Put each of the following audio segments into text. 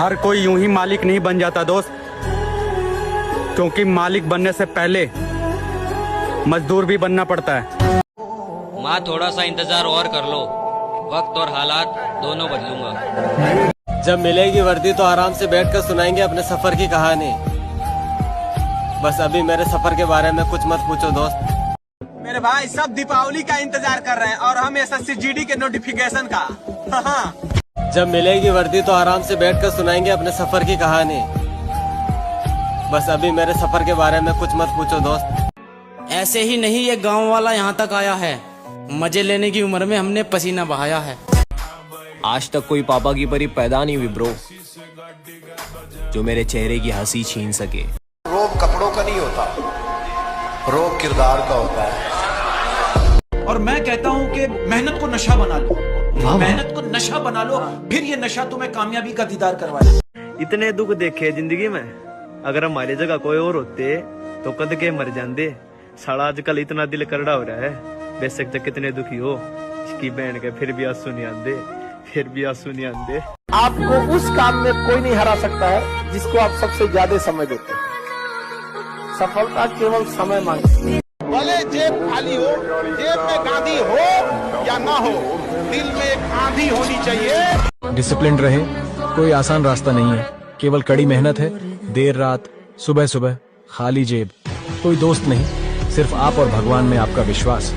हर कोई यूं ही मालिक नहीं बन जाता दोस्त, क्योंकि मालिक बनने से पहले मजदूर भी बनना पड़ता है। माँ थोड़ा सा इंतजार और कर लो, वक्त और हालात दोनों बदलूंगा। जब मिलेगी वर्दी तो आराम से बैठकर सुनाएंगे अपने सफर की कहानी। बस अभी मेरे सफर के बारे में कुछ मत पूछो दोस्त। मेरे भाई सब दीपावली का इंतजार कर रहे हैं और हम SSC GD के नोटिफिकेशन का। जब मिलेगी वर्दी तो आराम से बैठकर सुनाएंगे अपने सफर की कहानी। बस अभी मेरे सफर के बारे में कुछ मत पूछो दोस्त। ऐसे ही नहीं ये गांव वाला यहाँ तक आया है, मजे लेने की उम्र में हमने पसीना बहाया है। आज तक कोई पापा की परी पैदा नहीं हुई ब्रो, जो मेरे चेहरे की हंसी छीन सके। रोब कपड़ों का नहीं होता, रोब किरदार का होता है। और मैं कहता हूं कि मेहनत को नशा बना लो, मेहनत को नशा बना लो, फिर ये नशा तुम्हें कामयाबी का दीदार करवाए। इतने दुख देखे जिंदगी में, अगर हमारी जगह कोई और होते तो कद के मर जाते। साला आजकल इतना दिल करड़ा हो रहा है, बेशक जब कितने दुखी हो, इसकी बहन के फिर भी आंसू नहीं आते, फिर भी आंसू नहीं आते। आपको उस काम में कोई नहीं हरा सकता है जिसको आप सबसे ज्यादा समय देते हैं। सफलता केवल समय मांगती है। भले जेब खाली हो, जेब में गांधी हो या ना हो, दिल में एक आंधी होनी चाहिए। डिसिप्लिन रहे, कोई आसान रास्ता नहीं है, केवल कड़ी मेहनत है। देर रात, सुबह सुबह, खाली जेब, कोई दोस्त नहीं, सिर्फ आप और भगवान में आपका विश्वास।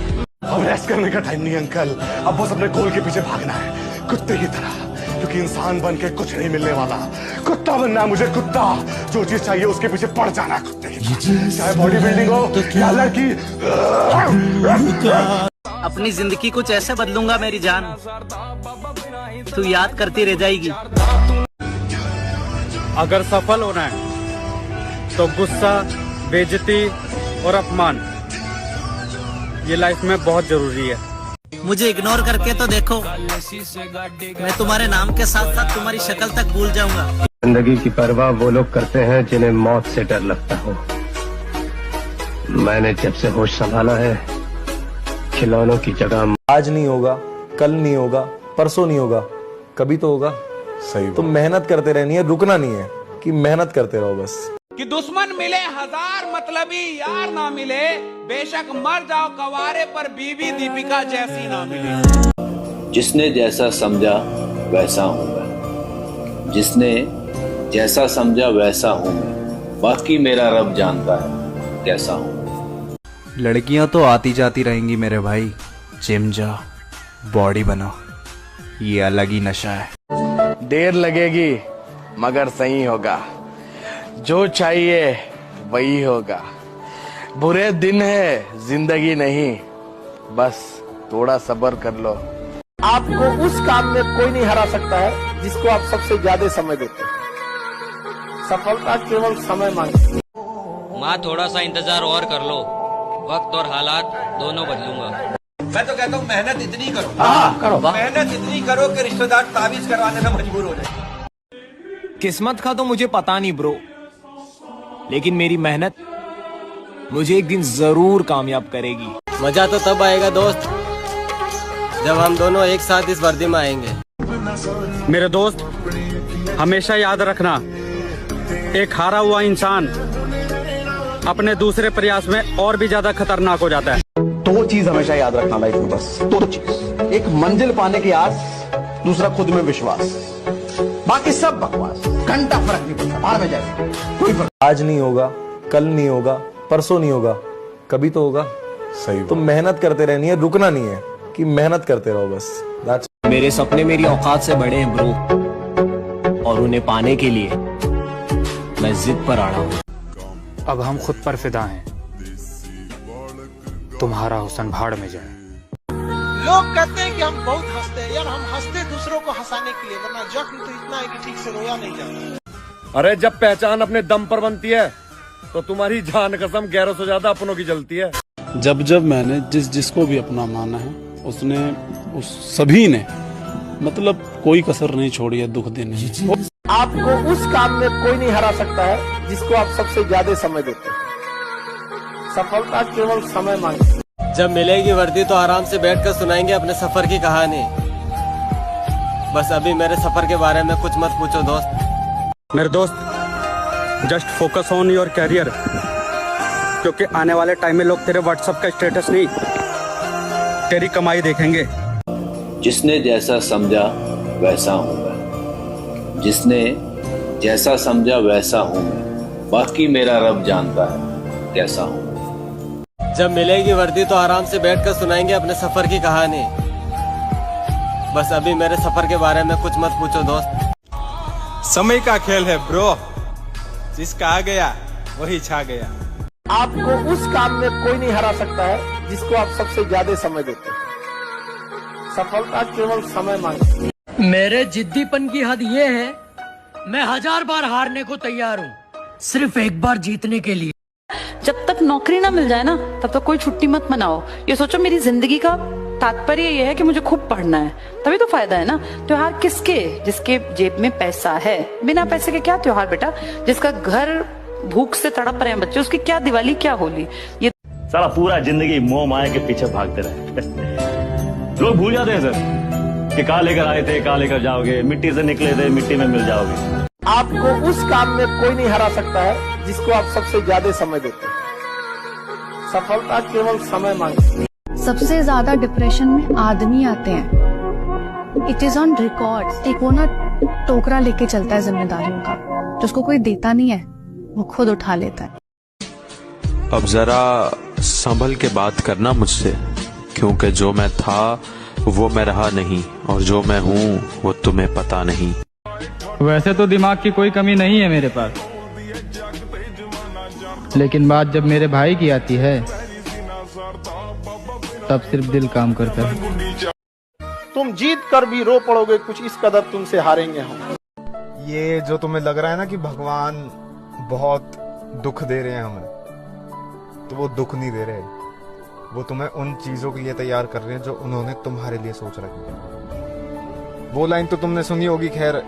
अब रेस्ट करने का टाइम नहीं अंकल, अब बस अपने गोल के पीछे भागना है कुत्ते की तरह, क्योंकि इंसान बन के कुछ नहीं मिलने वाला। कुत्ता बनना है मुझे, कुत्ता। जो चीज चाहिए उसके पीछे पड़ जाना कुत्ते की तरह, चाहे बॉडी बिल्डिंग हो या लड़की। अपनी जिंदगी कुछ ऐसे बदलूंगा मेरी जान, तू याद करती रह जाएगी। अगर सफल होना है तो गुस्सा, बेइज्जती और अपमान ये लाइफ में बहुत जरूरी है। मुझे इग्नोर करके तो देखो, मैं तुम्हारे नाम के साथ साथ तुम्हारी शक्ल तक भूल जाऊंगा। जिंदगी की परवाह वो लोग करते हैं जिन्हें मौत से डर लगता हो। मैंने जब से होश संभाला है, खिलौनों की जगह आज नहीं होगा, कल नहीं होगा, परसों नहीं होगा, कभी तो होगा। सही तो मेहनत करते रहनी है, रुकना नहीं है, कि मेहनत करते रहो बस। कि दुश्मन मिले हजार मतलबी यार ना मिले, बेशक मर जाओ कवारे पर बीवी दीपिका जैसी ना मिले। जिसने जैसा समझा वैसा हूं मैं, जिसने जैसा समझा वैसा हूं मैं, बाकी मेरा रब जानता है कैसा हूं। लड़कियां तो आती जाती रहेंगी मेरे भाई, जिम जा, बॉडी बना, ये अलग ही नशा है। देर लगेगी मगर सही होगा, जो चाहिए वही होगा। बुरे दिन है जिंदगी नहीं, बस थोड़ा सब्र कर लो। आपको उस काम में कोई नहीं हरा सकता है जिसको आप सबसे ज्यादा समय देते हैं। सफलता केवल समय मांगती है। माँ थोड़ा सा इंतजार और कर लो, वक्त और हालात दोनों बदलूंगा। मैं तो कहता हूँ मेहनत इतनी करो, करो मेहनत इतनी करो कि रिश्तेदार ताबीज करवाने में मजबूर हो जाए। किस्मत का तो मुझे पता नहीं ब्रो, लेकिन मेरी मेहनत मुझे एक दिन जरूर कामयाब करेगी। मजा तो तब आएगा दोस्त जब हम दोनों एक साथ इस वर्दी में आएंगे। मेरे दोस्त, हमेशा याद रखना, एक हारा हुआ इंसान अपने दूसरे प्रयास में और भी ज्यादा खतरनाक हो जाता है। दो चीज हमेशा याद रखना लाइफ में, बस दो चीज। एक मंजिल पाने की आस, दूसरा खुद में विश्वास। बाकी सब बकवास, घंटा फर्क नहीं पड़ता, बाहर में जाए कोई फर्क। आज नहीं होगा, कल नहीं होगा, परसों नहीं होगा, कभी तो होगा। सही तो मेहनत करते रहनी है, रुकना नहीं है, कि मेहनत करते रहो बस। मेरे सपने मेरी औकात से बड़े हैं ब्रो, और उन्हें पाने के लिए मैं जिद पर अड़ा हूँ। अब हम खुद पर फिदा हैं, तुम्हारा हुस्न भाड़ में जाए। लोग कहते हैं कि हम बहुत हंसते हैं यार, हम हंसते दूसरों को हंसाने के लिए, वरना जख्म तो इतना है कि ठीक से रोया नहीं जाता। अरे जब पहचान अपने दम पर बनती है तो तुम्हारी जान कसम गैरों से ज्यादा अपनों की जलती है। जब जब मैंने जिसको भी अपना माना है, उसने उस सभी ने मतलब कोई कसर नहीं छोड़ी है दुख देने में। आपको उस काम में कोई नहीं हरा सकता है जिसको आप सबसे ज्यादा समय देते हैं। सफलता केवल समय मांगती है। जब मिलेगी वर्दी तो आराम से बैठकर सुनाएंगे अपने सफर की कहानी। बस अभी मेरे सफर के बारे में कुछ मत पूछो दोस्त। मेरे दोस्त, just focus on your career, क्योंकि आने वाले टाइम में लोग तेरे व्हाट्सएप का स्टेटस नहीं, तेरी कमाई देखेंगे। जिसने जैसा समझा वैसा हूं मैं, जिसने जैसा समझा वैसा हूं मैं, बाकी मेरा रब जानता है कैसा हूं। जब मिलेगी वर्दी तो आराम से बैठकर सुनाएंगे अपने सफर की कहानी। बस अभी मेरे सफर के बारे में कुछ मत पूछो दोस्त। समय का खेल है ब्रो, जिसका आ गया वही छा गया। आपको उस काम में कोई नहीं हरा सकता है जिसको आप सबसे ज्यादा समय देते हैं। सफलता केवल समय मांगती है। मेरे जिद्दीपन की हद ये है, मैं 1000 बार हारने को तैयार हूँ, सिर्फ एक बार जीतने के लिए। जब तक नौकरी ना मिल जाए ना, तब तक कोई छुट्टी मत मनाओ। ये सोचो मेरी जिंदगी का तात्पर्य ये है कि मुझे खूब पढ़ना है, तभी तो फायदा है ना। त्योहार किसके? जिसके जेब में पैसा है। बिना पैसे के क्या त्योहार बेटा? जिसका घर भूख से तड़प रहे हैं बच्चे, उसकी क्या दिवाली क्या होली? ये सारा पूरा जिंदगी मोह माया के पीछे भागते रहे। लोग भूल जाते हैं सर कि कहाँ लेकर आए थे, कहाँ लेकर जाओगे, मिट्टी से निकले थे, मिट्टी में मिल जाओगे। आपको उस काम में कोई नहीं हरा सकता है जिसको आप सबसे ज्यादा समय देते हैं। सफलता केवल समय मांगती है। सबसे ज्यादा डिप्रेशन में आदमी आते हैं। It is on record. एक वो ना टोकरा लेके चलता है जिम्मेदारियों का, जिसको कोई देता नहीं है वो खुद उठा लेता है। अब जरा संभल के बात करना मुझसे, क्योंकि जो मैं था वो मैं रहा नहीं, और जो मैं हूँ वो तुम्हें पता नहीं। वैसे तो दिमाग की कोई कमी नहीं है मेरे पास, लेकिन बात जब मेरे भाई की आती है तब सिर्फ दिल काम करता है। तुम जीत कर भी रो पड़ोगे, कुछ इस कदर तुमसे हारेंगे हम। ये जो तुम्हें लग रहा है ना कि भगवान बहुत दुख दे रहे हैं हमें, तो वो दुख नहीं दे रहे, वो तुम्हें उन चीजों के लिए तैयार कर रहे हैं जो उन्होंने तुम्हारे लिए सोच रखी है। वो लाइन तो तुमने सुनी होगी खैर,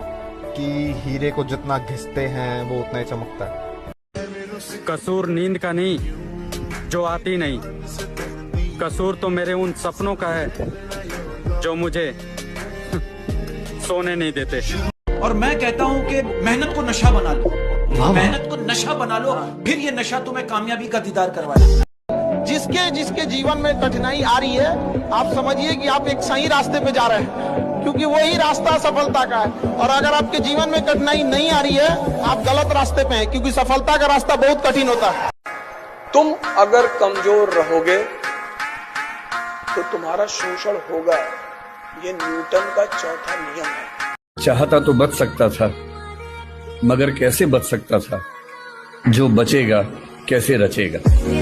कि हीरे को जितना घिसते हैं वो उतना ही चमकता है। कसूर नींद का नहीं जो आती नहीं, कसूर तो मेरे उन सपनों का है जो मुझे सोने नहीं देते। और मैं कहता हूं कि मेहनत को नशा बना लो, मेहनत को नशा बना लो, फिर ये नशा तुम्हें कामयाबी का दीदार करवाए। जिसके जीवन में कठिनाई आ रही है, आप समझिए कि आप एक सही रास्ते पे जा रहे हैं, क्योंकि वही रास्ता सफलता का है। और अगर आपके जीवन में कठिनाई नहीं आ रही है, आप गलत रास्ते पे हैं, क्योंकि सफलता का रास्ता बहुत कठिन होता है। तुम अगर कमजोर रहोगे तो तुम्हारा शोषण होगा, ये न्यूटन का चौथा नियम है। चाहता तो बच सकता था, मगर कैसे बच सकता था? जो बचेगा कैसे रचेगा?